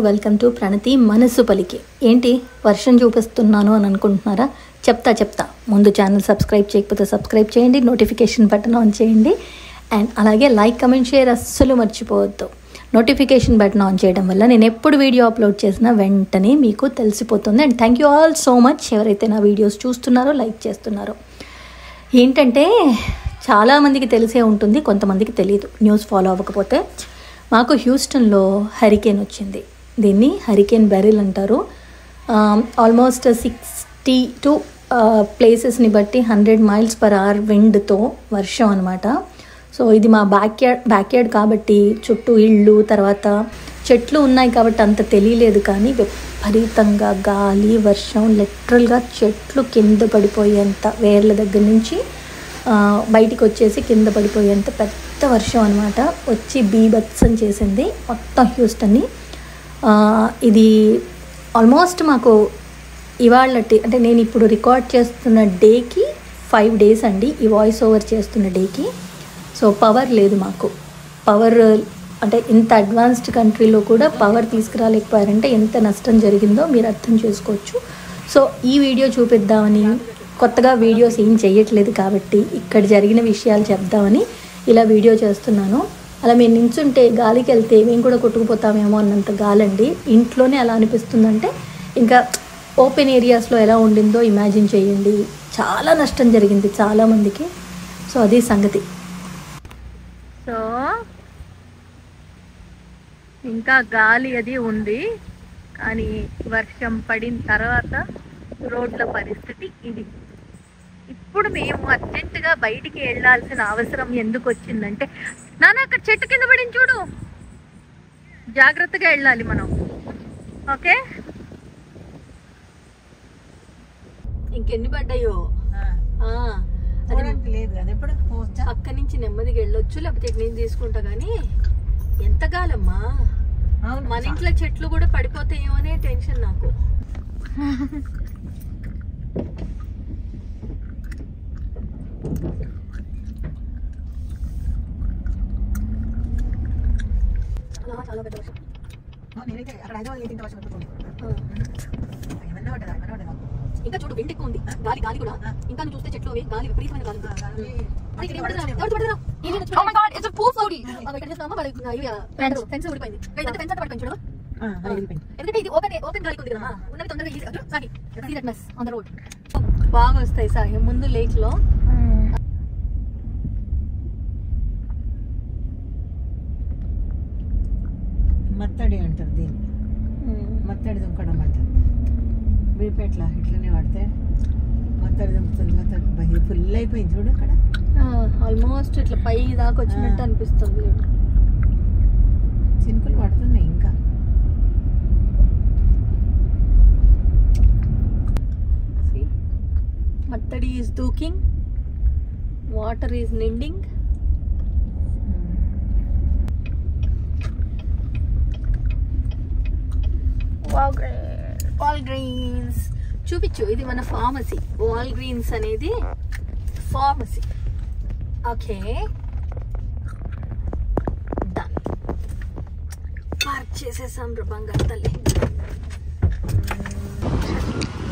Welcome to ప్రణతి మనసు పలికి. ఏంటి వర్షం చూపిస్తున్నాను అని అనుకుంటున్నారా? చెప్తా ముందు ఛానల్ సబ్స్క్రైబ్ చేయకపోతే సబ్స్క్రైబ్ చేయండి, నోటిఫికేషన్ బటన్ ఆన్ చేయండి, అండ్ అలాగే లైక్ కమెంట్ షేర్ అస్సలు మర్చిపోవద్దు. నోటిఫికేషన్ బటన్ ఆన్ చేయడం వల్ల నేను ఎప్పుడు వీడియో అప్లోడ్ చేసినా వెంటనే మీకు తెలిసిపోతుంది. And thank you all so much ఎవరైతే నా వీడియోస్ చూస్తున్నారో, లైక్ చేస్తున్నారో. ఏంటంటే చాలామందికి తెలిసే ఉంటుంది, కొంతమందికి తెలియదు న్యూస్ ఫాలో అవ్వకపోతే. మాకు హ్యూస్టన్లో హరికేన్ వచ్చింది. దీన్ని హరికేన్ బెరిల్ అంటారు. ఆల్మోస్ట్ 62 ప్లేసెస్ని బట్టి 100 mph విండ్తో వర్షం అనమాట. సో ఇది మా బ్యాక్యార్డ్ కాబట్టి చుట్టూ ఇళ్ళు, తర్వాత చెట్లు ఉన్నాయి కాబట్టి అంత తెలియలేదు. కానీ విపరీతంగా గాలి, వర్షం, లిటరల్గా చెట్లు కింద పడిపోయేంత, వేర్ల దగ్గర నుంచి బయటికి వచ్చేసి కింద పడిపోయేంత పెద్ద వర్షం అనమాట. వచ్చి బీభత్సం చేసింది మొత్తం హ్యూస్టన్ని. ఇది ఆల్మోస్ట్ మాకు ఇవాళటి, అంటే నేను ఇప్పుడు రికార్డ్ చేస్తున్న డేకి 5 days అండి, ఈ వాయిస్ ఓవర్ చేస్తున్న డేకి. సో పవర్ లేదు మాకు. పవర్ అంటే ఇంత అడ్వాన్స్డ్ కంట్రీలో కూడా పవర్ తీసుకురాలేకపోయారంటే ఎంత నష్టం జరిగిందో మీరు అర్థం చేసుకోవచ్చు. సో ఈ వీడియో చూపిద్దామని, కొత్తగా వీడియోస్ ఏం చేయట్లేదు కాబట్టి ఇక్కడ జరిగిన విషయాలు చెప్దామని ఇలా వీడియో చేస్తున్నాను. అలా మేము నించుంటే గాలికి వెళ్తే మేము కూడా కొట్టుకుపోతామేమో అన్నంత గాలండి. ఇంట్లోనే అలా అనిపిస్తుందంటే ఇంకా ఓపెన్ ఏరియాస్లో ఎలా ఉండిందో ఇమాజిన్ చేయండి. చాలా నష్టం జరిగింది చాలామందికి. సో అది సంగతి. సో ఇంకా గాలి అది ఉంది, కానీ వర్షం పడిన తర్వాత రోడ్ల పరిస్థితి ఇది. ఇప్పుడు మేము అర్జెంటుగా బయటికి వెళ్ళాల్సిన అవసరం ఎందుకు వచ్చిందంటే, నాన్న అక్కడ చెట్టు కింద పడింది చూడు, జాగ్రత్తగా వెళ్ళాలి మనం. ఓకే, ఇంకెన్ని పడ్డాయో అక్కడి నుంచి నెమ్మదిగా వెళ్ళొచ్చు, లేకపోతే నేను తీసుకుంటా. కానీ ఎంత గాలమ్మా, మన ఇంట్లో చెట్లు కూడా పడిపోతాయేమో అనే టెన్షన్ నాకు. చాలా పెద్ద వర్షం. ఇంకా చూడు విండ్ ఎక్కువ ఉంది, గాలి కూడా. ఇంకా నువ్వు చూస్తే చెట్లు గాలి, విపరీతమైన గాలి. ఎందుకంటే ఇది ఓపెన్ గాలి ఉంది కదా, ఉన్నది తొందరగా ఆన్ ద రోడ్ బాగా వస్తాయి. సార్ ముందు లేక్ లో మత్తడి అంటారు దీన్ని, మత్తడి దుంకడం అంటారు. బీపేట్ల ఇట్లనే పడితే మత్తడి దుంకుతుంది. మత్తడి ఫుల్ అయిపోయింది చూడు అక్కడ. ఆల్మోస్ట్ ఇట్లా పై దాకా వచ్చినట్టు అనిపిస్తుంది. చినుకులు పడుతున్నాయి ఇంకా. మత్తడి ఈజ్ దూకింగ్, వాటర్ ఈజ్ నిండింగ్. వాల్గ్రీన్స్ చూపించు, ఇది మన ఫార్మసీ. వాల్గ్రీన్స్ అనేది ఫార్మసీ. ఓకే డన్, పార్క్ చేసేసాం రా బంగారు తల్లి.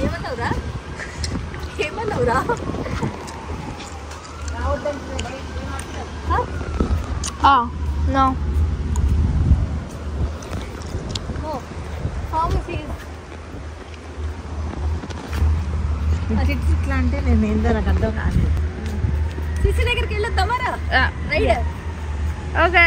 ఏమన్నావురా? No. Pharmacy. అది ఇట్లా అంటే నేను ఏందో నాకు అర్థం కాదు. సిసి దగ్గరికి వెళ్ళొద్దామారా? రైట్. ఓకే.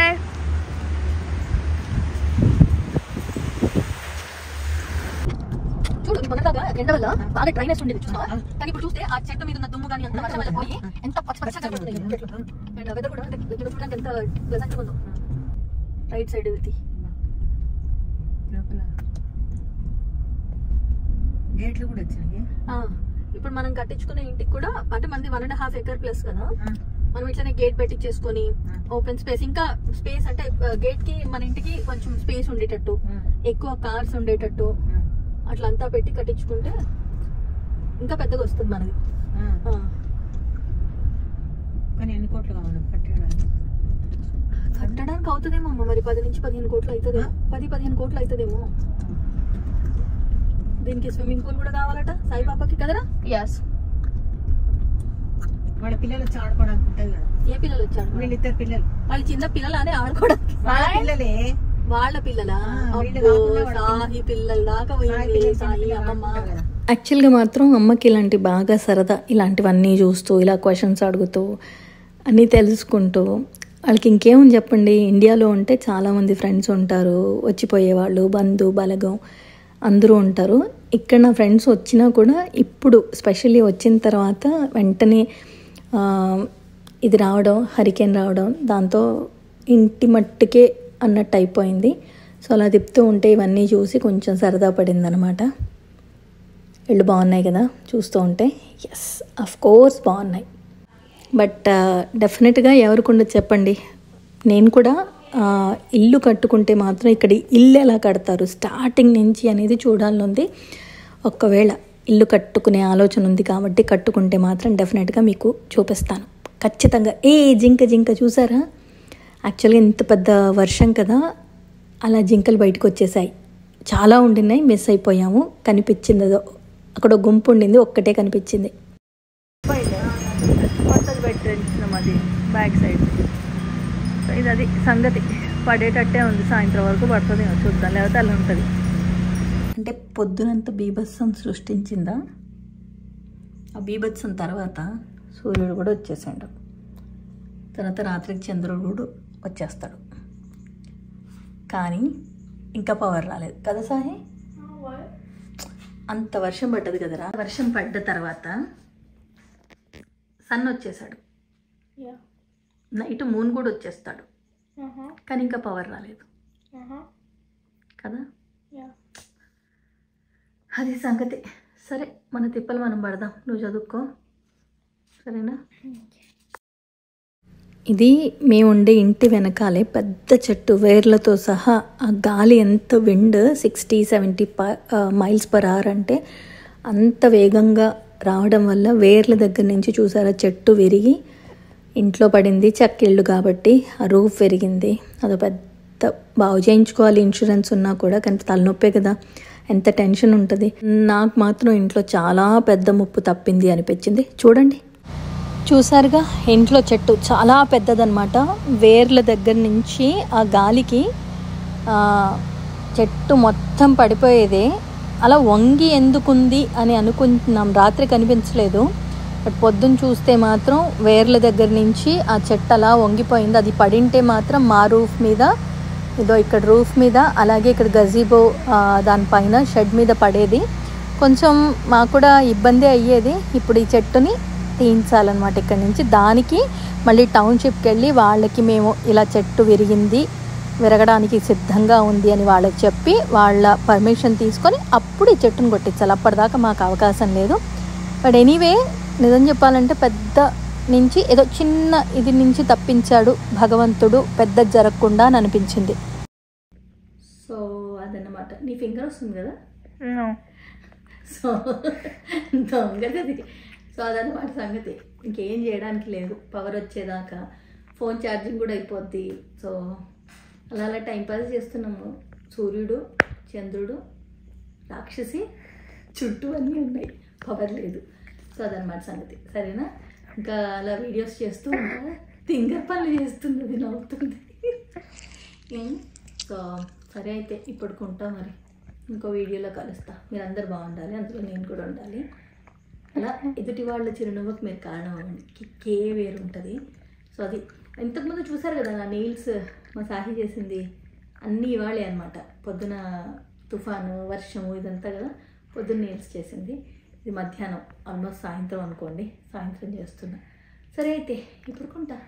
చూడు మొన్నలాగా ఎండ వల్ల బాగా డ్రైనెస్ ఉండేది చూస్తావా, కానీ ఇప్పుడు చూస్తే ఆ చెట్టు మీద ఉన్న దుమ్ము కానీ అంత వర్షం వల్ల పోయి ఎంత పచ్చగా ఉంటుంది చెట్లు. అండ్ వెదర్ కూడా చూడడానికి ఎంత ప్లెజెంట్గా ఉందో. రైట్ సైడ్ వెళ్తే గేట్లు కూడా వచ్చినాయి. ఇప్పుడు మనం కట్టించుకునే ఇంటికి కూడా, అంటే మనది 1.5 acre+ కదా, మనం ఇట్లనే గేట్ పెట్టించేసుకొని ఓపెన్ స్పేస్, ఇంకా స్పేస్ అంటే గేట్ కి మన ఇంటికి కొంచెం స్పేస్ ఉండేటట్టు, ఎక్కువ కార్స్ ఉండేటట్టు అట్లా అంతా పెట్టి కట్టించుకుంటే ఇంకా పెద్దగా వస్తుంది మనది. కానీ ఎన్ని కోట్లు కావాలి కట్టేయడానికి? కట్టడానికి అవుతుందేమో అమ్మ, మరి 10 నుంచి 15 కోట్లు అవుతుంది. 10-15 కోట్లు అవుతుందేమో. దీనికి స్విమ్మింగ్ పూల్ కూడా కావాలట సాయిబాబాకి కదరా? ఎస్. వాళ్ళ పిల్లలు వచ్చి ఆడుకోవడానికి ఉంటుంది కదా. ఏ పిల్లలు వచ్చాడు? వీళ్ళిద్దరు పిల్లలు. వాళ్ళు చిన్న పిల్లలానే ఆడుకోవడానికి. వాళ్ళ పిల్లలే. వాళ్ళ పిల్లలా? సాయి పిల్లల దాకా పోయింది సాయి అమ్మమ్మ. యాక్చువల్గా మాత్రం అమ్మకి ఇలాంటి బాగా సరదా, ఇలాంటివన్నీ చూస్తూ ఇలా క్వశ్చన్స్ అడుగుతూ అన్నీ తెలుసుకుంటూ. వాళ్ళకి ఇంకేమని చెప్పండి, ఇండియాలో ఉంటే చాలామంది ఫ్రెండ్స్ ఉంటారు, వచ్చిపోయేవాళ్ళు, బంధు బలగం అందరూ ఉంటారు. ఇక్కడ నా ఫ్రెండ్స్ వచ్చినా కూడా ఇప్పుడు స్పెషల్లీ వచ్చిన తర్వాత వెంటనే ఇది రావడం, హరికేన్ రావడం, దాంతో ఇంటి మట్టుకే అన్నట్టు అయిపోయింది. సో అలా తిప్పుతూ ఉంటే ఇవన్నీ చూసి కొంచెం సరదా పడిందనమాట. ఇళ్ళు బాగున్నాయి కదా చూస్తూ ఉంటే. ఎస్, అఫ్ కోర్స్ బాగున్నాయి. బట్ డెఫినెట్గా ఎవరికి ఉండదు చెప్పండి. నేను కూడా ఇల్లు కట్టుకుంటే మాత్రం ఇక్కడ ఇల్లు ఎలా కడతారు స్టార్టింగ్ నుంచి అనేది చూడాలని ఉంది. ఒకవేళ ఇల్లు కట్టుకునే ఆలోచన ఉంది కాబట్టి కట్టుకుంటే మాత్రం డెఫినెట్గా మీకు చూపిస్తాను ఖచ్చితంగా. జింక చూసారా? యాక్చువల్గా ఇంత పెద్ద వర్షం కదా, అలా జింకలు బయటకు వచ్చేసాయి. చాలా ఉండినాయి, మిస్ అయిపోయాము. కనిపించింది అదో అక్కడ గుంపు ఉండింది, ఒక్కటే కనిపించింది. కొత్తది పెట్టినాం అది బ్యాక్ సైడ్. సో ఇది అది సంగతి. పడేటట్టే ఉంది, సాయంత్రం వరకు పడుతుంది చూద్దాం, లేకపోతే అలా ఉంటుంది. అంటే పొద్దునంతా బీభత్సం సృష్టించిందా, ఆ బీభత్సం తర్వాత సూర్యుడు కూడా వచ్చేసాడు. తర్వాత రాత్రికి చంద్రుడు కూడా వచ్చేస్తాడు. కానీ ఇంకా పవర్ రాలేదు కదా సాహి? అంత వర్షం పడ్డది కదరా. వర్షం పడ్డ తర్వాత సన్ వచ్చేసాడు, నైట్ మూన్ కూడా వచ్చేస్తాడు, కానీ ఇంకా పవర్ రాలేదు కదా. అది సంగతి. సరే, మన తిప్పలు మనం పడదాం, నువ్వు చదువుకో సరేనా. ఇది మేము ఉండే ఇంటి వెనకాలే పెద్ద చెట్టు, వేర్లతో సహా. ఆ గాలి ఎంత విండ్ 60-70 మైల్స్ పర్ అవర్ అంటే అంత వేగంగా రావడం వల్ల వేర్ల దగ్గర నుంచి చూసారా చెట్టు విరిగి ఇంట్లో పడింది. చెక్కిళ్ళు కాబట్టి ఆ రూఫ్ విరిగింది. అదో పెద్ద బాగు చేయించుకోవాలి, ఇన్సూరెన్స్ ఉన్నా కూడా, కానీ తలనొప్పే కదా, ఎంత టెన్షన్ ఉంటుంది. నాకు మాత్రం ఇంట్లో చాలా పెద్ద ముప్పు తప్పింది అనిపించింది. చూడండి, చూసారుగా ఇంట్లో చెట్టు చాలా పెద్దదన్నమాట. వేర్ల దగ్గర నుంచి ఆ గాలికి చెట్టు మొత్తం పడిపోయేదే. అలా వంగి ఎందుకుంది అని అనుకుంటున్నాం, రాత్రి కనిపించలేదు. బట్ పొద్దున్న చూస్తే మాత్రం వేర్ల దగ్గర నుంచి ఆ చెట్టు అలా వంగిపోయింది. అది పడింటే మాత్రం మా రూఫ్ మీద, ఇదో ఇక్కడ రూఫ్ మీద, అలాగే ఇక్కడ గజీబో దానిపైన షెడ్ మీద పడేది. కొంచెం మాకు కూడా ఇబ్బంది అయ్యేది. ఇప్పుడు ఈ చెట్టుని తీయించాలన్నమాట ఇక్కడ నుంచి. దానికి మళ్ళీ టౌన్షిప్కి వెళ్ళి వాళ్ళకి మేము ఇలా చెట్టు విరగడానికి సిద్ధంగా ఉంది అని వాళ్ళకి చెప్పి వాళ్ళ పర్మిషన్ తీసుకొని అప్పుడు ఈ చెట్టును కొట్టించాలి. అప్పటిదాకా మాకు అవకాశం లేదు. బట్ ఎనీవే, నిజం చెప్పాలంటే పెద్ద నుంచి ఏదో చిన్న ఇది నుంచి తప్పించాడు భగవంతుడు, పెద్ద జరగకుండా అని అనిపించింది. సో అదన్నమాట. నీ ఫింగర్ వస్తుంది కదా. సో దొంగది. సో అదన్నమాట సంగతి. ఇంకేం చేయడానికి లేదు, పవర్ వచ్చేదాకా. ఫోన్ ఛార్జింగ్ కూడా అయిపోద్ది. సో అలా అలా టైంపాస్ చేస్తున్నాము. సూర్యుడు, చంద్రుడు, రాక్షసి చుట్టూ అన్నీ ఉన్నాయి, పవర్ లేదు. సో అదన్నమాట సంగతి. సరేనా, ఇంకా అలా వీడియోస్ చేస్తూ ఉంటా. తింగర్ పనులు చేస్తుంది, అది నవ్వుతుంది. సో సరే అయితే ఇప్పుడుకుంటా, మరి ఇంకో వీడియోలో కలుస్తా. మీరు అందరు బాగుండాలి, అందులో నేను కూడా ఉండాలి. అలా ఎదుటి వాళ్ళ చిరునవ్వుకి మీరు కారణం అవ్వండి, కిక్కే వేరు ఉంటుంది. సో అది ఇంతకుముందు చూసారు కదా నా నెయిల్స్, మా సాహి చేసింది అన్నీ ఇవాళే అనమాట. పొద్దున తుఫాను, వర్షము ఇదంతా కదా, పొద్దున్న నెయిల్స్ చేసింది. ఇది మధ్యాహ్నం, ఆల్మోస్ట్ సాయంత్రం అనుకోండి, సాయంత్రం చేస్తున్నా. సరే అయితే ఇప్పుడు కొంటా.